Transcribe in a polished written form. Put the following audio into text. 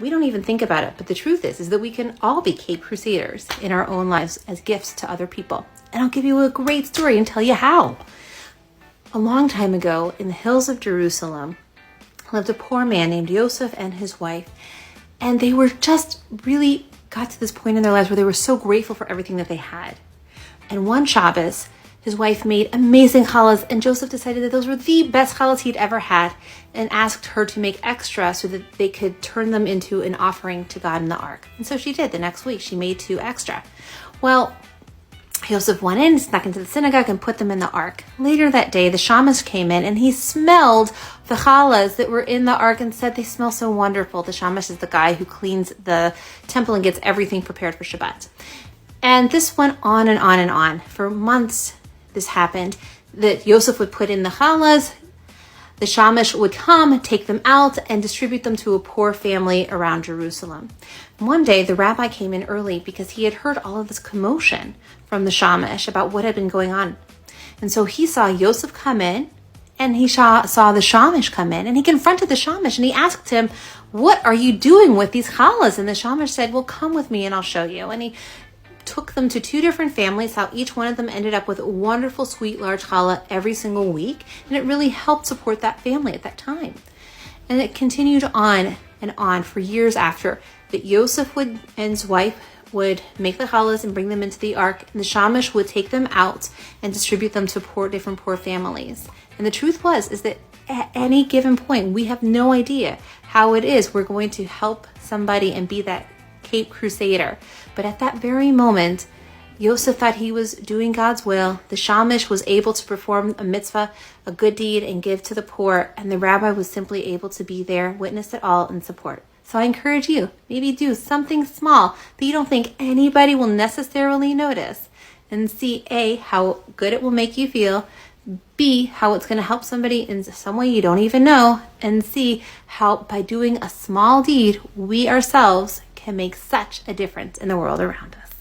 We don't even think about it, but the truth is that we can all be Cape Crusaders in our own lives as gifts to other people. And I'll give you a great story and tell you how. A long time ago, in the hills of Jerusalem, lived a poor man named Yosef and his wife. And they were just really got to this point in their lives where they were so grateful for everything that they had. And one Shabbos, his wife made amazing challahs, and Joseph decided that those were the best challahs he'd ever had and asked her to make extra so that they could turn them into an offering to God in the ark. And so she did. The next week, she made 2 extra. Well, Joseph went in, snuck into the synagogue, and put them in the ark. Later that day, the shamash came in, and he smelled the challahs that were in the ark and said they smell so wonderful. The shamash is the guy who cleans the temple and gets everything prepared for Shabbat. And this went on and on and on. For months, this happened, that Yosef would put in the challahs, the shamash would come, take them out, and distribute them to a poor family around Jerusalem. One day, the rabbi came in early because he had heard all of this commotion from the shamash about what had been going on. And so he saw Yosef come in, and he saw the shamash come in, and he confronted the shamash, and he asked him, "What are you doing with these challahs?" And the shamash said, "Well, come with me and I'll show you." And he took them to 2 different families, how each one of them ended up with a wonderful, sweet, large challah every single week. And it really helped support that family at that time. And it continued on and on for years after that Yosef and his wife would make the challahs and bring them into the ark, and the shamash would take them out and distribute them to different poor families. And the truth is that at any given point, we have no idea how it is we're going to help somebody and be that Cape Crusader. But at that very moment, Yosef thought he was doing God's will. The shamash was able to perform a mitzvah, a good deed, and give to the poor. And the rabbi was simply able to be there, witness it all, and support. So I encourage you, maybe do something small that you don't think anybody will necessarily notice, and see A, how good it will make you feel, B, how it's going to help somebody in some way you don't even know, and C, how by doing a small deed, we ourselves can make such a difference in the world around us.